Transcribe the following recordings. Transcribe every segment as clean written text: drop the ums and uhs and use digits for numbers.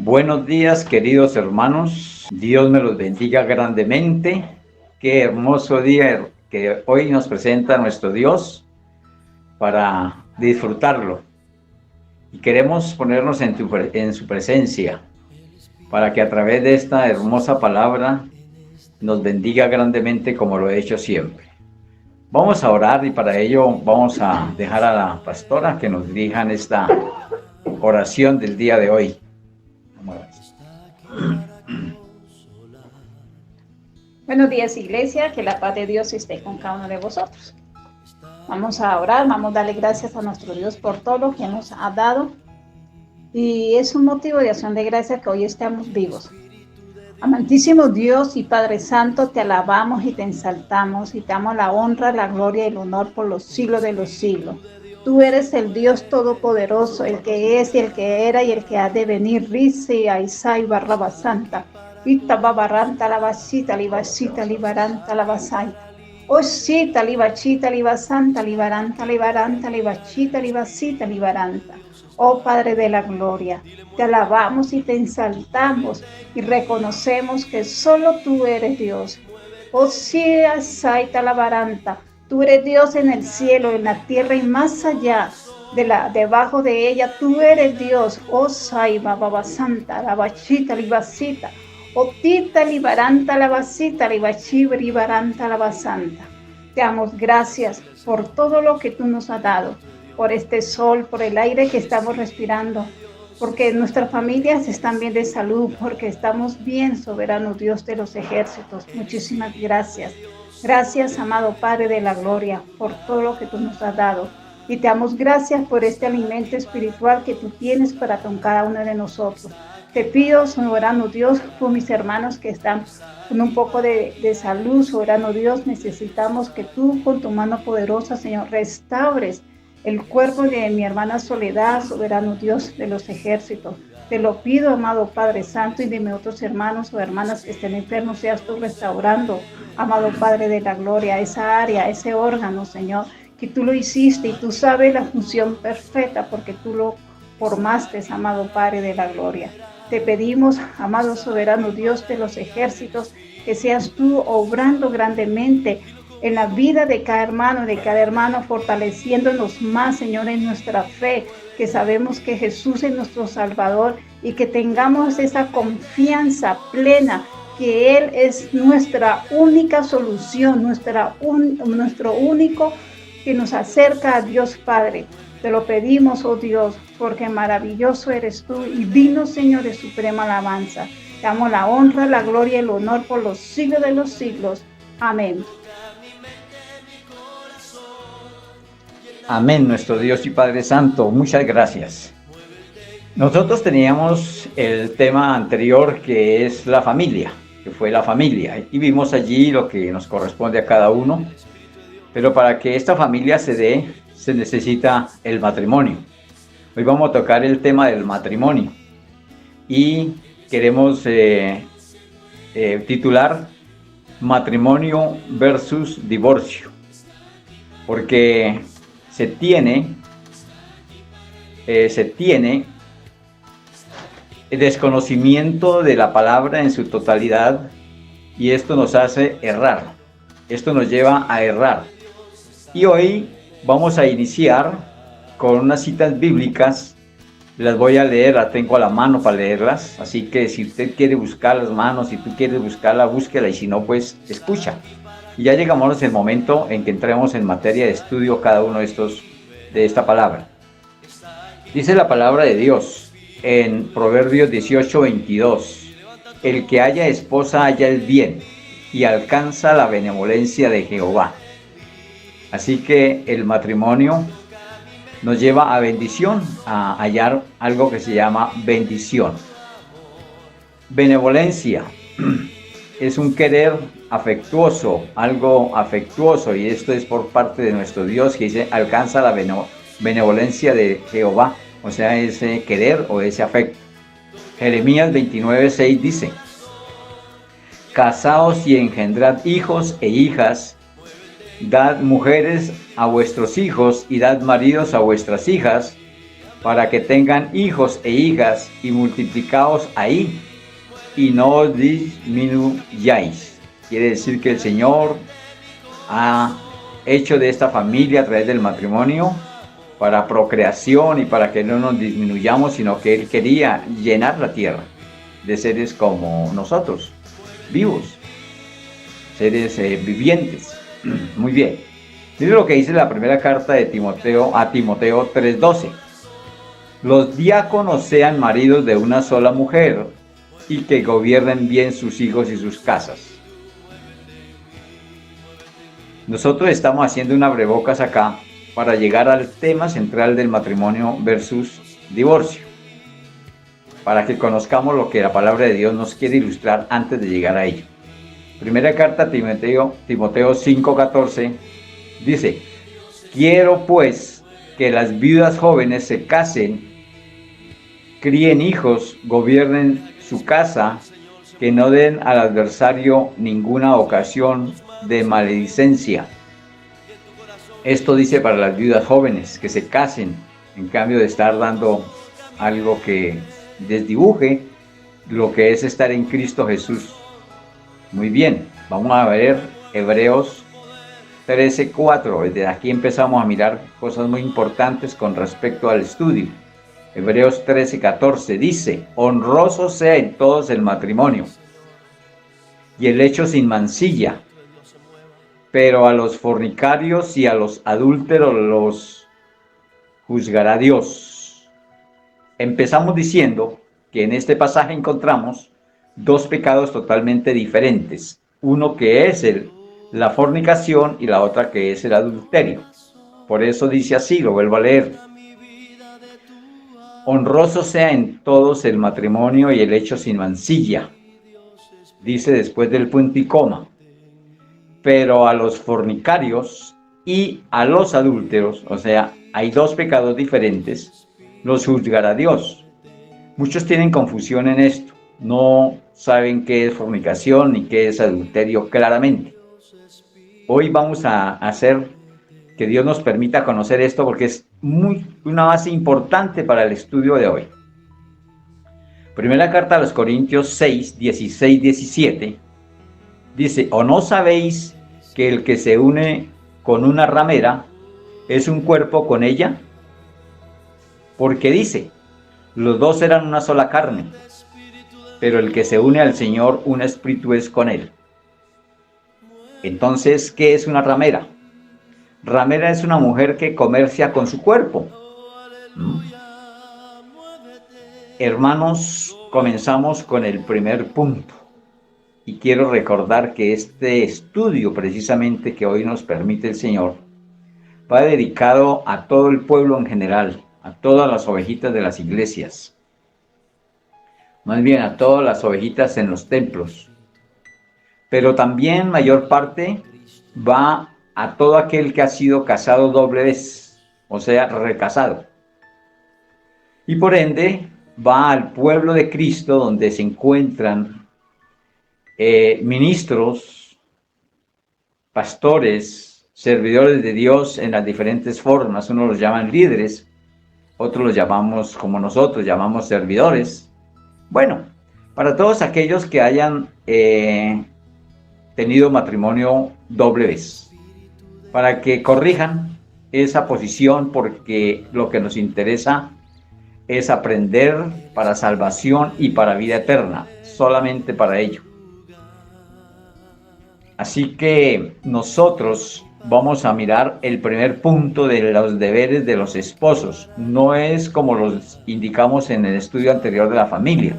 Buenos días, queridos hermanos. Dios me los bendiga grandemente. Qué hermoso día que hoy nos presenta nuestro Dios para disfrutarlo. Y queremos ponernos en su presencia para que a través de esta hermosa palabra nos bendiga grandemente como lo he hecho siempre. Vamos a orar y para ello vamos a dejar a la pastora que nos dirija en esta oración del día de hoy. Vamos a ver. Buenos días, iglesia, que la paz de Dios esté con cada uno de vosotros. Vamos a orar, vamos a darle gracias a nuestro Dios por todo lo que nos ha dado. Y es un motivo de acción de gracias que hoy estamos vivos. Amantísimo Dios y Padre Santo, te alabamos y te ensaltamos y te damos la honra, la gloria y el honor por los siglos de los siglos. Tú eres el Dios Todopoderoso, el que es y el que era y el que ha de venir. Risi, Aizai, Barraba Santa. Ita babaranta la vasita, libasita, libaranta la vasaita. Osita, libachita, libasanta, libaranta, libaranta, libachita, libasita, libaranta. Oh Padre de la gloria, te alabamos y te ensaltamos y reconocemos que solo tú eres Dios. Oh sí, saita la baranta, tú eres Dios en el cielo, en la tierra y más allá, debajo de ella, tú eres Dios. Oh saiba, baba santa, la bachita, libasita. Otita libaranta la vasita, libachiva libaranta la basanta. Te damos gracias por todo lo que tú nos has dado, por este sol, por el aire que estamos respirando, porque nuestras familias están bien de salud, porque estamos bien, soberano Dios de los ejércitos. Muchísimas gracias. Gracias, amado Padre de la gloria, por todo lo que tú nos has dado. Y te damos gracias por este alimento espiritual que tú tienes para con cada uno de nosotros. Te pido, soberano Dios, por mis hermanos que están con un poco de salud, soberano Dios, necesitamos que tú con tu mano poderosa, Señor, restaures el cuerpo de mi hermana Soledad, soberano Dios de los ejércitos. Te lo pido, amado Padre Santo, y de mis otros hermanos o hermanas que estén enfermos, seas tú restaurando, amado Padre de la gloria, esa área, ese órgano, Señor, que tú lo hiciste y tú sabes la función perfecta porque tú lo formaste, amado Padre de la gloria. Te pedimos, amado soberano Dios de los ejércitos, que seas tú obrando grandemente en la vida de cada hermano, fortaleciéndonos más, Señor, en nuestra fe, que sabemos que Jesús es nuestro Salvador y que tengamos esa confianza plena que Él es nuestra única solución, nuestro único que nos acerca a Dios Padre. Te lo pedimos, oh Dios, porque maravilloso eres tú y digno, Señor, de suprema alabanza. Te damos la honra, la gloria y el honor por los siglos de los siglos. Amén. Amén, nuestro Dios y Padre Santo, muchas gracias. Nosotros teníamos el tema anterior que es la familia, que fue la familia, y vimos allí lo que nos corresponde a cada uno, pero para que esta familia se dé, se necesita el matrimonio. Hoy vamos a tocar el tema del matrimonio y queremos titular Matrimonio versus divorcio, porque se tiene el desconocimiento de la palabra en su totalidad y esto nos hace errar, esto nos lleva a errar. Y hoy vamos a iniciar con unas citas bíblicas, las voy a leer, las tengo a la mano para leerlas, así que si usted quiere buscar las manos, si tú quieres buscarla, búsquela y si no, pues escucha. Y ya llegamos al momento en que entremos en materia de estudio cada uno de esta palabra. Dice la palabra de Dios en Proverbios 18:22, el que haya esposa halla el bien y alcanza la benevolencia de Jehová. Así que el matrimonio nos lleva a bendición, a hallar algo que se llama bendición. Benevolencia es un querer afectuoso, algo afectuoso, y esto es por parte de nuestro Dios que dice, alcanza la benevolencia de Jehová, o sea, ese querer o ese afecto. Jeremías 29:6 dice, casaos y engendrad hijos e hijas, dad mujeres a vuestros hijos y dad maridos a vuestras hijas, para que tengan hijos e hijas y multiplicaos ahí y no os disminuyáis. Quiere decir que el Señor ha hecho de esta familia a través del matrimonio para procreación y para que no nos disminuyamos, sino que Él quería llenar la tierra de seres como nosotros, vivos, seres vivientes. Muy bien. Mire lo que dice la primera carta de Timoteo a Timoteo 3:12. Los diáconos sean maridos de una sola mujer y que gobiernen bien sus hijos y sus casas. Nosotros estamos haciendo un abrebocas acá para llegar al tema central del matrimonio versus divorcio, para que conozcamos lo que la palabra de Dios nos quiere ilustrar antes de llegar a ello. Primera carta a Timoteo 5:14 dice: quiero pues que las viudas jóvenes se casen, críen hijos, gobiernen su casa, que no den al adversario ninguna ocasión de maledicencia. Esto dice para las viudas jóvenes, que se casen, en cambio de estar dando algo que desdibuje lo que es estar en Cristo Jesús. Muy bien, vamos a ver Hebreos 13:4. Desde aquí empezamos a mirar cosas muy importantes con respecto al estudio. Hebreos 13:14 dice: honroso sea en todos el matrimonio y el hecho sin mancilla, pero a los fornicarios y a los adúlteros los juzgará Dios. Empezamos diciendo que en este pasaje encontramos dos pecados totalmente diferentes. Uno que es la fornicación y la otra que es el adulterio. Por eso dice así, lo vuelvo a leer: honroso sea en todos el matrimonio y el hecho sin mancilla. Dice después del punto y coma: pero a los fornicarios y a los adúlteros, o sea, hay dos pecados diferentes, los juzgará Dios. Muchos tienen confusión en esto, no saben qué es fornicación ni qué es adulterio claramente. Hoy vamos a hacer que Dios nos permita conocer esto, porque es una base importante para el estudio de hoy. Primera carta a los Corintios 6, 16, 17 dice: ¿o no sabéis que el que se une con una ramera es un cuerpo con ella? Porque dice: los dos eran una sola carne, pero el que se une al Señor, un espíritu es con él. Entonces, ¿qué es una ramera? Ramera es una mujer que comercia con su cuerpo. Hermanos, comenzamos con el primer punto. Y quiero recordar que este estudio precisamente que hoy nos permite el Señor va dedicado a todo el pueblo en general, a todas las ovejitas de las iglesias, más bien a todas las ovejitas en los templos, pero también mayor parte va a todo aquel que ha sido casado doble vez, o sea, recasado. Y por ende va al pueblo de Cristo, donde se encuentran ministros, pastores, servidores de Dios en las diferentes formas. Unos los llaman líderes, otros los llamamos, como nosotros, llamamos servidores. Bueno, para todos aquellos que hayan tenido matrimonio doble vez, para que corrijan esa posición, porque lo que nos interesa es aprender para salvación y para vida eterna, solamente para ello. Así que nosotros vamos a mirar el primer punto de los deberes de los esposos. No es como los indicamos en el estudio anterior de la familia.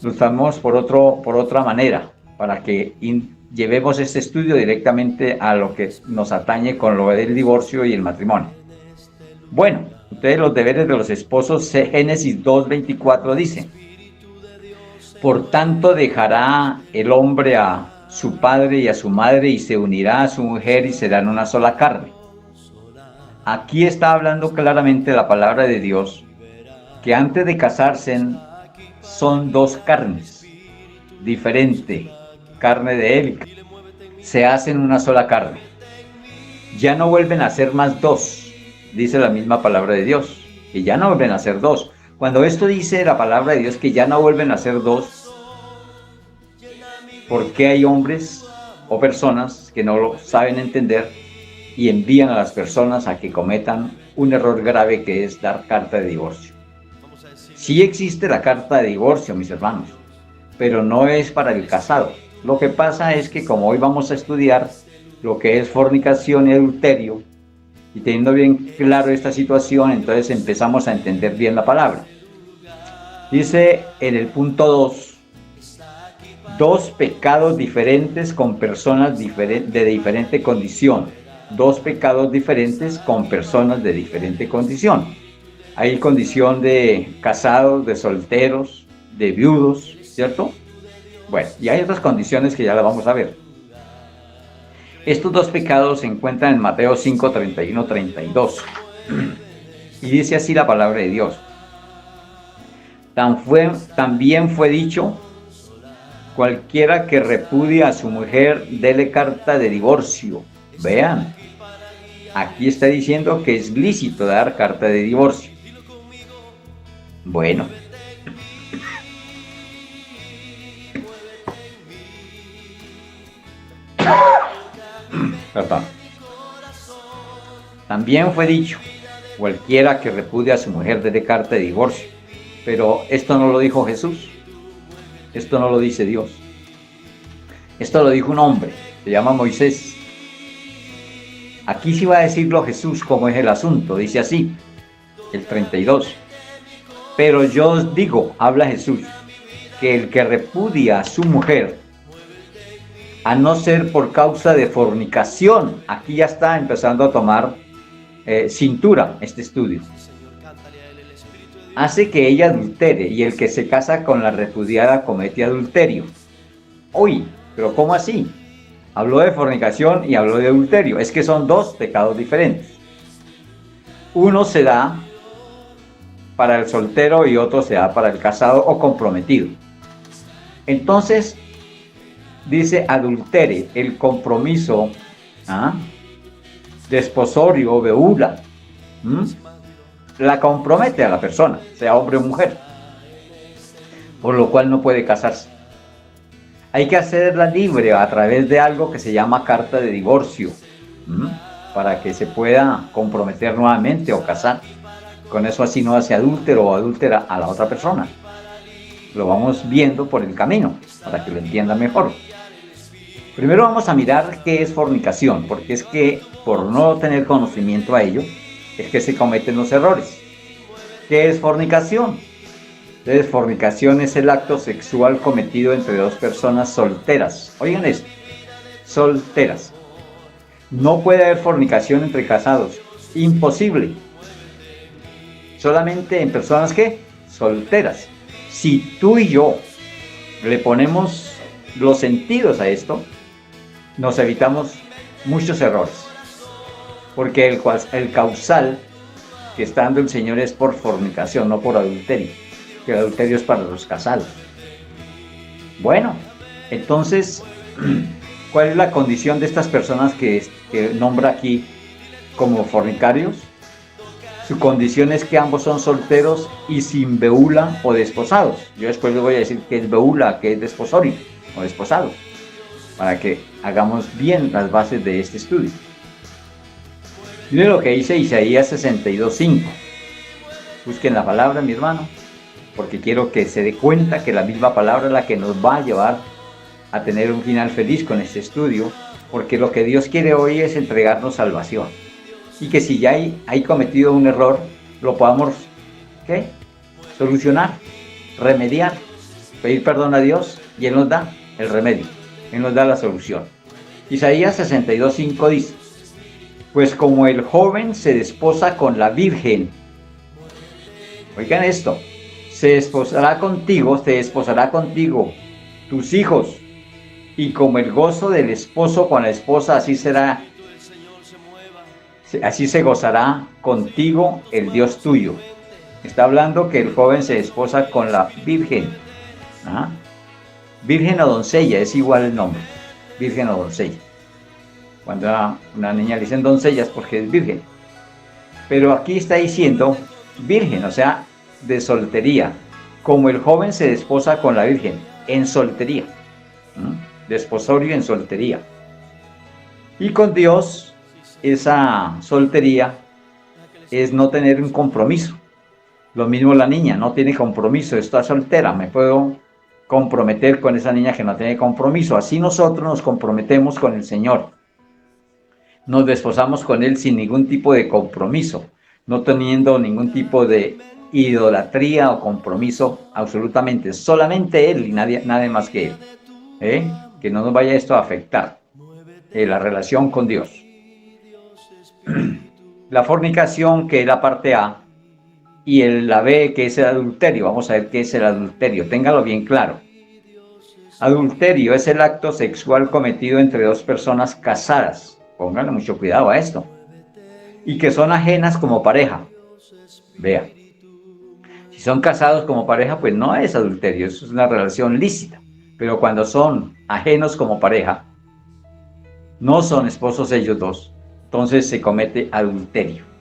Lo estamos por otra manera, para que llevemos este estudio directamente a lo que nos atañe con lo del divorcio y el matrimonio. Bueno, ustedes, los deberes de los esposos, Génesis 2:24 dice: por tanto dejará el hombre a su padre y a su madre y se unirá a su mujer y serán una sola carne. Aquí está hablando claramente la palabra de Dios, que antes de casarse son dos carnes, diferente, carne de él, se hacen una sola carne. Ya no vuelven a ser más dos, dice la misma palabra de Dios. que ya no vuelven a ser dos. Cuando esto dice la palabra de Dios que ya no vuelven a ser dos, ¿por qué hay hombres o personas que no lo saben entender y envían a las personas a que cometan un error grave que es dar carta de divorcio? Sí existe la carta de divorcio, mis hermanos, pero no es para el casado. Lo que pasa es que como hoy vamos a estudiar lo que es fornicación y adulterio, y teniendo bien claro esta situación, entonces empezamos a entender bien la palabra. Dice en el punto 2, dos pecados diferentes con personas de diferente condición. Dos pecados diferentes con personas de diferente condición. Hay condición de casados, de solteros, de viudos, ¿cierto? Bueno, y hay otras condiciones que ya las vamos a ver. Estos dos pecados se encuentran en Mateo 5, 31, 32. Y dice así la palabra de Dios. También fue dicho, cualquiera que repudia a su mujer, dele carta de divorcio. Vean, aquí está diciendo que es lícito dar carta de divorcio. Bueno. Perdón. También fue dicho, cualquiera que repudia a su mujer dele carta de divorcio. Pero esto no lo dijo Jesús. Esto no lo dice Dios. Esto lo dijo un hombre, se llama Moisés. Aquí sí va a decirlo Jesús cómo es el asunto. Dice así, el 32. Pero yo os digo, habla Jesús, que el que repudia a su mujer, a no ser por causa de fornicación, aquí ya está empezando a tomar cintura este estudio, hace que ella adultere, y el que se casa con la repudiada comete adulterio. Uy, pero ¿cómo así? Habló de fornicación y habló de adulterio. Es que son dos pecados diferentes. Uno se da para el soltero y otro se da para el casado o comprometido. Entonces, dice adultere, el compromiso desposorio o beula, la compromete a la persona, sea hombre o mujer, por lo cual no puede casarse. Hay que hacerla libre a través de algo que se llama carta de divorcio, para que se pueda comprometer nuevamente o casar. Con eso así no hace adúltero o adúltera a la otra persona. Lo vamos viendo por el camino, para que lo entienda mejor. Primero vamos a mirar qué es fornicación, porque es que por no tener conocimiento a ello, es que se cometen los errores. ¿Qué es fornicación? Entonces, fornicación es el acto sexual cometido entre dos personas solteras. Oigan esto, solteras. No puede haber fornicación entre casados, imposible. Solamente en personas que solteras. Si tú y yo le ponemos los sentidos a esto, nos evitamos muchos errores. Porque el causal que está dando el Señor es por fornicación, no por adulterio. Que el adulterio es para los casados. Bueno, entonces, ¿cuál es la condición de estas personas que nombra aquí como fornicarios? Su condición es que ambos son solteros y sin beula o desposados. Yo después les voy a decir qué es beula, qué es desposorio o desposado, para que hagamos bien las bases de este estudio. Miren lo que dice Isaías 62:5. Busquen la palabra, mi hermano, porque quiero que se dé cuenta que la misma palabra es la que nos va a llevar a tener un final feliz con este estudio, porque lo que Dios quiere hoy es entregarnos salvación. Y que si ya hay cometido un error, lo podamos solucionar, remediar, pedir perdón a Dios, y Él nos da el remedio, Él nos da la solución. Isaías 62:5 dice, pues como el joven se desposa con la virgen, oigan esto, se desposará contigo tus hijos, y como el gozo del esposo con la esposa, así se gozará contigo el Dios tuyo. Está hablando que el joven se desposa con la virgen. Virgen o doncella, es igual el nombre. Virgen o doncella. Cuando a una niña le dicen doncella es porque es virgen. Pero aquí está diciendo virgen, o sea, de soltería, como el joven se desposa con la virgen, en soltería, desposorio en soltería. Y con Dios, esa soltería es no tener un compromiso. Lo mismo la niña, no tiene compromiso, está soltera, me puedo comprometer con esa niña que no tiene compromiso. Así nosotros nos comprometemos con el Señor. Nos desposamos con Él sin ningún tipo de compromiso, no teniendo ningún tipo de idolatría o compromiso, absolutamente, solamente Él y nadie más que Él. Que no nos vaya esto a afectar la relación con Dios. La fornicación, que es la parte A, y la B, que es el adulterio. Vamos a ver qué es el adulterio, téngalo bien claro. Adulterio es el acto sexual cometido entre dos personas casadas, pónganle mucho cuidado a esto, y que son ajenas como pareja. Vea, si son casados como pareja, pues no es adulterio, eso es una relación lícita. Pero cuando son ajenos como pareja, no son esposos ellos dos, entonces se comete adulterio.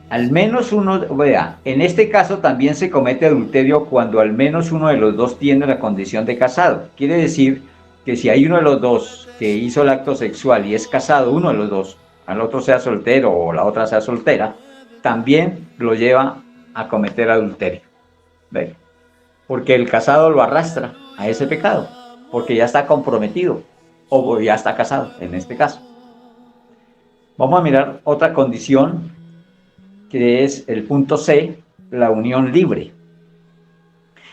Al menos uno, vea, en este caso también se comete adulterio cuando al menos uno de los dos tiene la condición de casado. Quiere decir que si hay uno de los dos que hizo el acto sexual y es casado, uno de los dos, al otro sea soltero o la otra sea soltera, también lo lleva a cometer adulterio. ¿Ve? Porque el casado lo arrastra a ese pecado, porque ya está comprometido o ya está casado en este caso. Vamos a mirar otra condición, que es el punto C, la unión libre.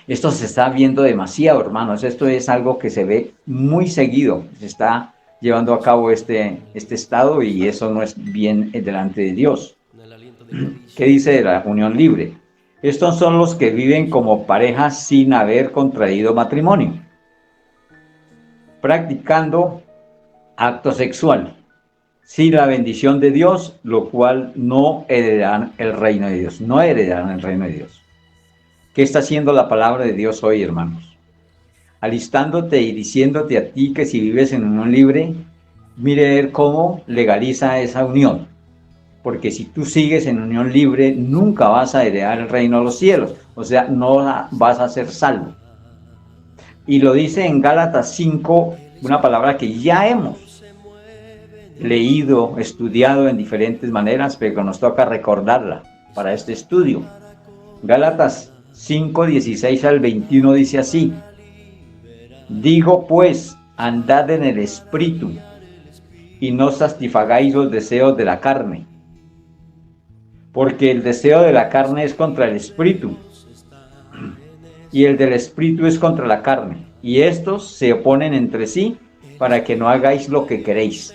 Esto se está viendo demasiado, hermanos. Esto es algo que se ve muy seguido. Se está llevando a cabo este estado y eso no es bien delante de Dios. ¿Qué dice de la unión libre? Estos son los que viven como pareja sin haber contraído matrimonio, practicando acto sexual, sin la bendición de Dios, lo cual no heredarán el reino de Dios. No heredarán el reino de Dios. ¿Qué está haciendo la palabra de Dios hoy, hermanos? Alistándote y diciéndote a ti que si vives en unión libre, mire cómo legaliza esa unión. Porque si tú sigues en unión libre, nunca vas a heredar el reino de los cielos. O sea, no vas a ser salvo. Y lo dice en Gálatas 5, una palabra que ya hemos leído, estudiado en diferentes maneras, pero nos toca recordarla para este estudio. Gálatas 5, 16 al 21 dice así: digo pues, andad en el Espíritu, y no satisfagáis los deseos de la carne, porque el deseo de la carne es contra el Espíritu, y el del Espíritu es contra la carne, y estos se oponen entre sí, para que no hagáis lo que queréis.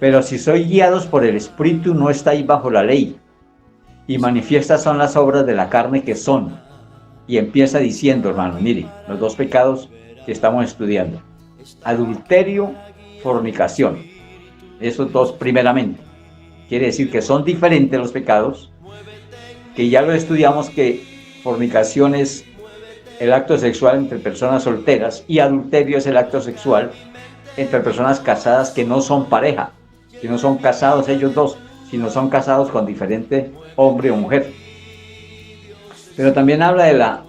Pero si sois guiados por el Espíritu, no estáis bajo la ley. Y manifiestas son las obras de la carne, que son. Y empieza diciendo, hermano, mire, los dos pecados que estamos estudiando: adulterio, fornicación. Esos dos primeramente. Quiere decir que son diferentes los pecados, que ya lo estudiamos, que fornicación es el acto sexual entre personas solteras y adulterio es el acto sexual entre personas casadas que no son pareja, que no son casados ellos dos, sino son casados con diferente hombre o mujer. Pero también habla de la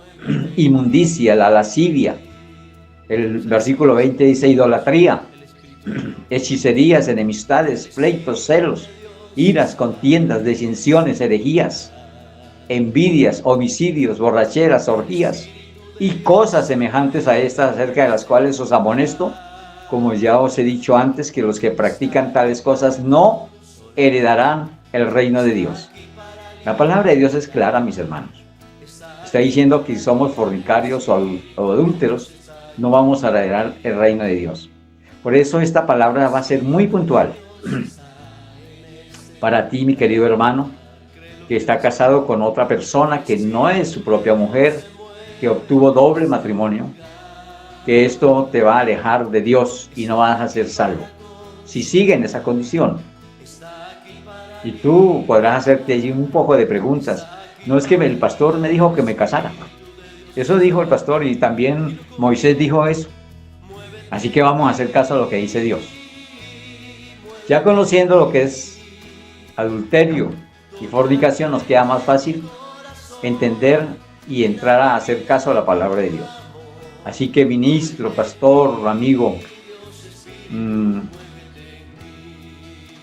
inmundicia, la lascivia. El versículo 20 dice idolatría, hechicerías, enemistades, pleitos, celos, iras, contiendas, disensiones, herejías, envidias, homicidios, borracheras, orgías y cosas semejantes a estas, acerca de las cuales os amonesto, como ya os he dicho antes, que los que practican tales cosas no heredarán el reino de Dios. La palabra de Dios es clara, mis hermanos. Está diciendo que si somos fornicarios o adúlteros, no vamos a heredar el reino de Dios. Por eso esta palabra va a ser muy puntual para ti, mi querido hermano, que está casado con otra persona que no es su propia mujer, que obtuvo doble matrimonio, que esto te va a alejar de Dios y no vas a ser salvo si sigue en esa condición. Y tú podrás hacerte allí un poco de preguntas. No es que el pastor me dijo que me casara. Eso dijo el pastor, y también Moisés dijo eso. Así que vamos a hacer caso a lo que dice Dios. Ya conociendo lo que es adulterio, y fornicación, nos queda más fácil entender y entrar a hacer caso a la palabra de Dios. Así que ministro, pastor, amigo,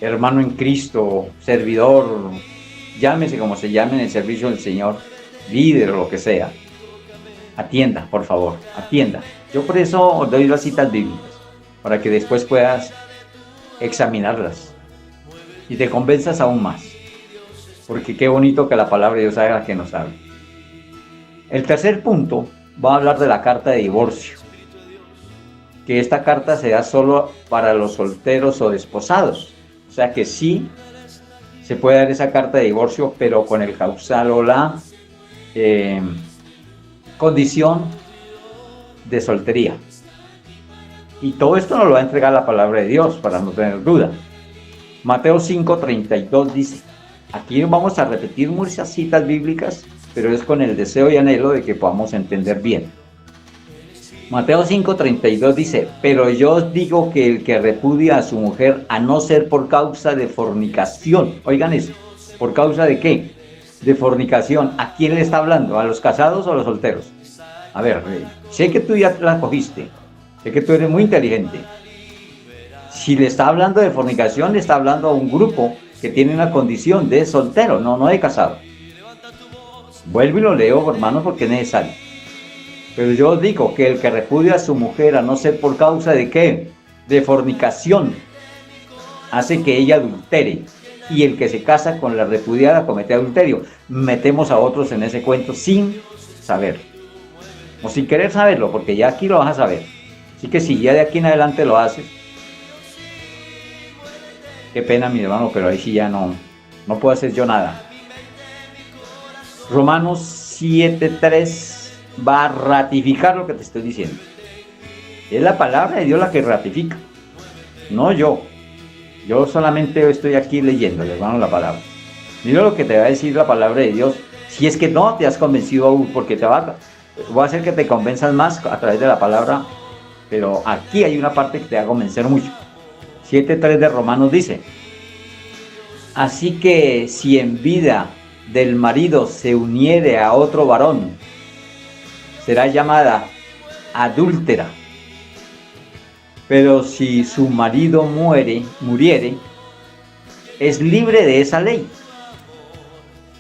hermano en Cristo, servidor, llámese como se llame en el servicio del Señor, líder o lo que sea, atienda, por favor, atienda. Yo por eso os doy las citas bíblicas, para que después puedas examinarlas y te convenzas aún más, porque qué bonito que la palabra de Dios haga que nos hable. El tercer punto va a hablar de la carta de divorcio, que esta carta se da solo para los solteros o desposados, o sea que sí se puede dar esa carta de divorcio, pero con el causal o la condición de soltería. Y todo esto nos lo va a entregar la palabra de Dios para no tener duda. Mateo 5:32 dice, aquí vamos a repetir muchas citas bíblicas, pero es con el deseo y anhelo de que podamos entender bien. Mateo 5:32 dice, pero yo os digo que el que repudia a su mujer, a no ser por causa de fornicación, oigan eso, ¿por causa de qué? De fornicación. ¿A quién le está hablando? ¿A los casados o a los solteros? A ver, sé que tú ya la cogiste, sé que tú eres muy inteligente. Si le está hablando de fornicación, le está hablando a un grupo que tiene una condición de soltero, no de casado. Vuelvo y lo leo, hermanos, porque es necesario. Pero yo os digo que el que repudia a su mujer, a no ser por causa de ¿qué? De fornicación, hace que ella adultere. Y el que se casa con la repudiada comete adulterio. Metemos a otros en ese cuento sin saber. O sin querer saberlo, porque ya aquí lo vas a saber. Así que si ya de aquí en adelante lo haces, qué pena, mi hermano, pero ahí sí ya no puedo hacer yo nada. Romanos 7:3 va a ratificar lo que te estoy diciendo. Es la palabra de Dios la que ratifica, no yo. Yo solamente estoy aquí leyendo, hermano, la palabra. Mira lo que te va a decir la palabra de Dios. Si es que no te has convencido aún, porque voy a hacer que te convenzas más a través de la palabra, pero aquí hay una parte que te va a convencer mucho. 7:3 de Romanos dice, así que si en vida del marido se uniere a otro varón, será llamada adúltera. Pero si su marido muriere, es libre de esa ley.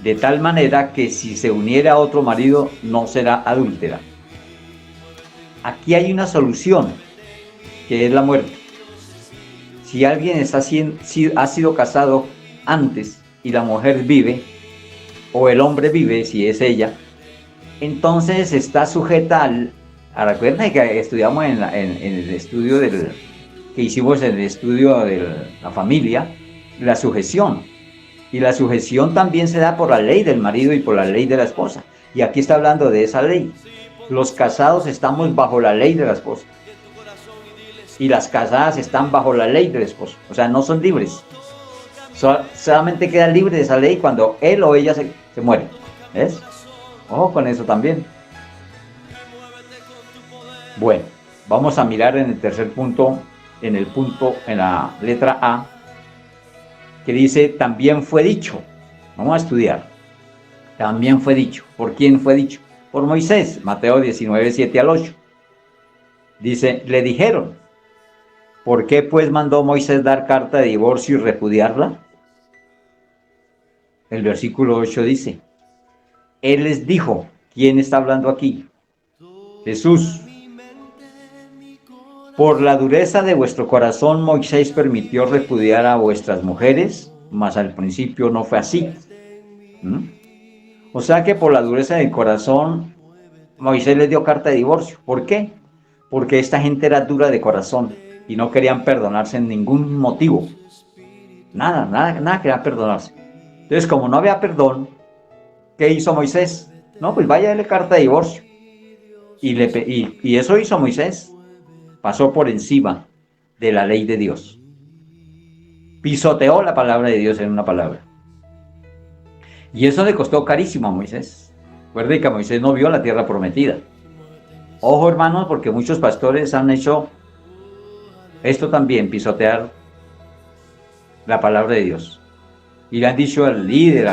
De tal manera que si se uniera a otro marido, no será adúltera. Aquí hay una solución, que es la muerte. Si alguien ha sido casado antes y la mujer vive, o el hombre vive, si es ella, entonces está sujeta recuerden que estudiamos en el estudio que hicimos en el estudio de la familia, la sujeción. Y la sujeción también se da por la ley del marido y por la ley de la esposa. Y aquí está hablando de esa ley. Los casados estamos bajo la ley de la esposa. Y las casadas están bajo la ley del esposo. O sea, no son libres. Solamente quedan libres de esa ley cuando él o ella se muere. ¿Ves? Ojo con eso también. Bueno, vamos a mirar en el tercer punto, en la letra A, que dice, también fue dicho. Vamos a estudiar. También fue dicho. ¿Por quién fue dicho? Por Moisés. Mateo 19:7-8. Dice, le dijeron, ¿por qué pues mandó Moisés dar carta de divorcio y repudiarla? El versículo 8 dice, él les dijo, ¿quién está hablando aquí? Jesús. Por la dureza de vuestro corazón, Moisés permitió repudiar a vuestras mujeres, mas al principio no fue así. O sea que por la dureza del corazón, Moisés les dio carta de divorcio. ¿Por qué? Porque esta gente era dura de corazón y no querían perdonarse en ningún motivo. Nada querían perdonarse. Entonces, como no había perdón, ¿qué hizo Moisés? No, pues vaya a darle carta de divorcio. Y eso hizo Moisés. Pasó por encima de la ley de Dios. Pisoteó la palabra de Dios en una palabra. Y eso le costó carísimo a Moisés. Recuerde que Moisés no vio la tierra prometida. Ojo, hermanos, porque muchos pastores han hecho esto también, pisotear la palabra de Dios. y le han dicho al líder,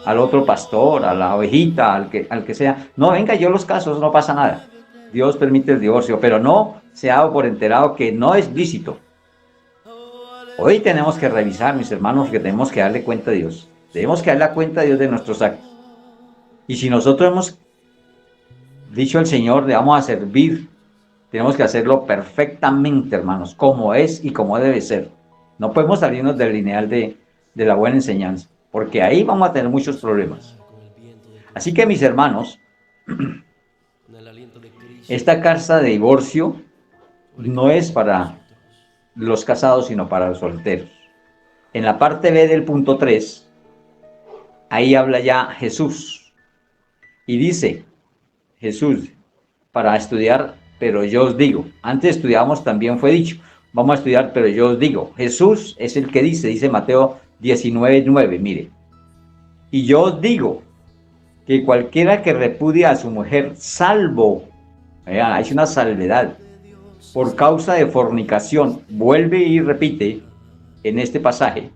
al otro pastor, a la ovejita, al que sea, no, venga, yo los caso, no pasa nada. Dios permite el divorcio, pero no se ha dado por enterado que no es lícito. Hoy tenemos que revisar, mis hermanos, que tenemos que darle cuenta a Dios. Tenemos que darle cuenta a Dios de nuestros actos. Y si nosotros hemos dicho al Señor, le vamos a servir, tenemos que hacerlo perfectamente, hermanos, como es y como debe ser. No podemos salirnos del lineal de la buena enseñanza, porque ahí vamos a tener muchos problemas. Así que, mis hermanos, esta carta de divorcio no es para los casados, sino para los solteros. En la parte B del punto 3, ahí habla ya Jesús. Y dice, Jesús, para estudiar, pero yo os digo. Antes estudiábamos, también fue dicho. Vamos a estudiar, pero yo os digo. Jesús es el que dice Mateo 19:9, mire. Y yo os digo que cualquiera que repudia a su mujer, salvo, hay una salvedad, por causa de fornicación, vuelve y repite en este pasaje,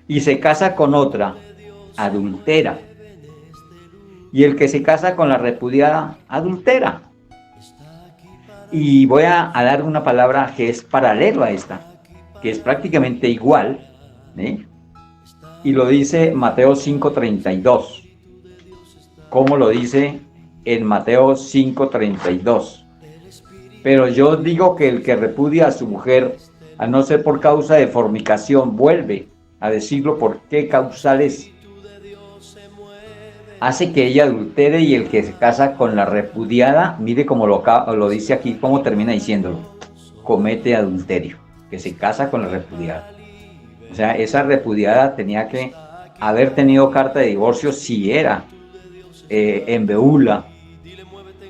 y se casa con otra, adultera. Y el que se casa con la repudiada, adultera. Y voy a dar una palabra que es paralelo a esta, que es prácticamente igual, ¿eh? Y lo dice Mateo 5:32. ¿Cómo lo dice en Mateo 5:32? Pero yo digo que el que repudia a su mujer, a no ser por causa de fornicación, vuelve a decirlo por qué causal es. Hace que ella adultere, y el que se casa con la repudiada, mire cómo lo dice aquí, cómo termina diciéndolo, comete adulterio, que se casa con la repudiada. O sea, esa repudiada tenía que haber tenido carta de divorcio si era en beula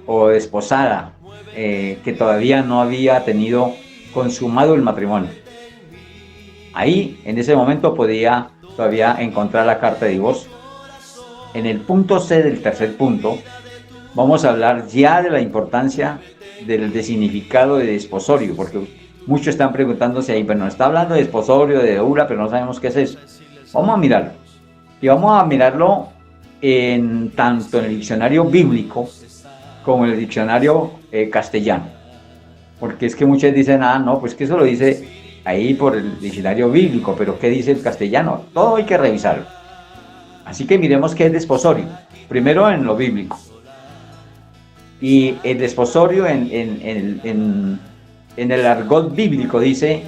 o desposada, que todavía no había tenido consumado el matrimonio. Ahí, en ese momento, podía todavía encontrar la carta de divorcio. En el punto C del tercer punto, vamos a hablar ya de la importancia del significado de desposorio, porque muchos están preguntándose ahí, pero nos está hablando de desposorio, de beula, pero no sabemos qué es eso. Vamos a mirarlo. Y vamos a mirarlo tanto en el diccionario bíblico como en el diccionario castellano. Porque es que muchos dicen, no, pues que eso lo dice ahí por el diccionario bíblico, pero ¿qué dice el castellano? Todo hay que revisarlo. Así que miremos qué es desposorio. Primero en lo bíblico. Y el desposorio en el argot bíblico dice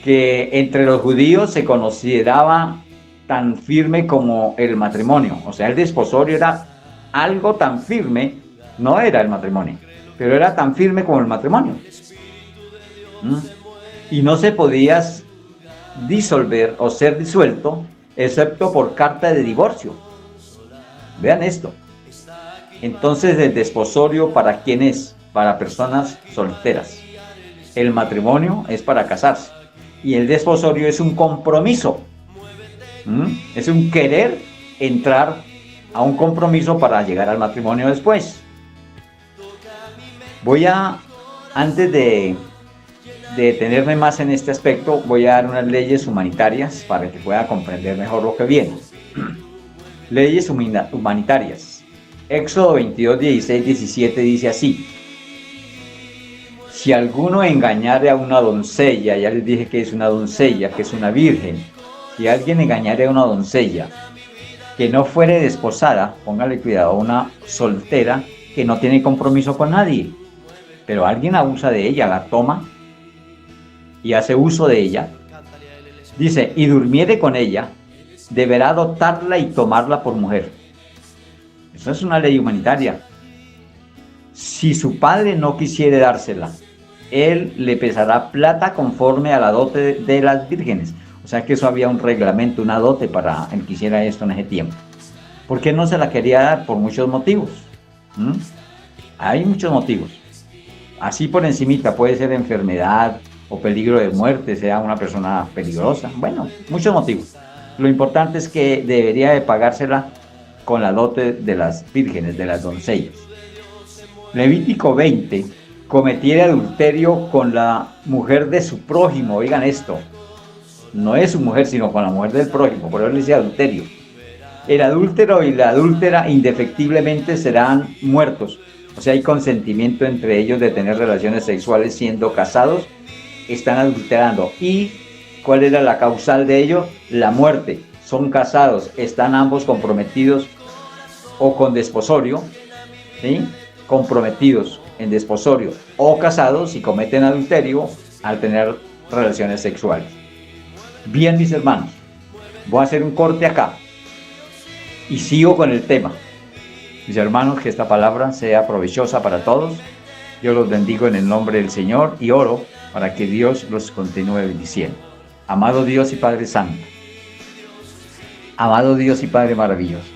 que entre los judíos se consideraba tan firme como el matrimonio. O sea, el desposorio era algo tan firme, no era el matrimonio, pero era tan firme como el matrimonio. Y no se podía disolver o ser disuelto excepto por carta de divorcio. Vean esto. Entonces, el desposorio, ¿para quién es? Para personas solteras. El matrimonio es para casarse. Y el desposorio es un compromiso. Es un querer entrar a un compromiso para llegar al matrimonio después. Antes de detenerme más en este aspecto, voy a dar unas leyes humanitarias para que pueda comprender mejor lo que viene. Leyes humanitarias. Éxodo 22, 16, 17 dice así: si alguno engañare a una doncella, ya les dije que es una doncella, que es una virgen, si alguien engañare a una doncella que no fuere desposada, póngale cuidado, una soltera que no tiene compromiso con nadie, pero alguien abusa de ella, la toma y hace uso de ella, dice, y durmiere con ella, deberá adoptarla y tomarla por mujer. Eso es una ley humanitaria. Si su padre no quisiere dársela, él le pesará plata conforme a la dote de las vírgenes. O sea que eso había un reglamento, una dote para el que hiciera esto en ese tiempo. ¿Por qué no se la quería dar? Por muchos motivos. Hay muchos motivos. Así por encimita, puede ser enfermedad o peligro de muerte, sea una persona peligrosa. Bueno, muchos motivos. Lo importante es que debería de pagársela con la dote de las vírgenes, de las doncellas. Levítico 20, cometiere adulterio con la mujer de su prójimo. Oigan esto. no es su mujer, sino con la mujer del prójimo, por eso le dice adulterio. El adúltero y la adúltera indefectiblemente serán muertos. O sea, hay consentimiento entre ellos de tener relaciones sexuales siendo casados, están adulterando. ¿Y cuál era la causal de ello? La muerte. Son casados, están ambos comprometidos o con desposorio, ¿sí? Comprometidos en desposorio o casados y cometen adulterio al tener relaciones sexuales. Bien, mis hermanos, voy a hacer un corte acá y sigo con el tema. Mis hermanos, que esta palabra sea provechosa para todos. Yo los bendigo en el nombre del Señor y oro para que Dios los continúe bendiciendo. Amado Dios y Padre Santo, amado Dios y Padre maravilloso,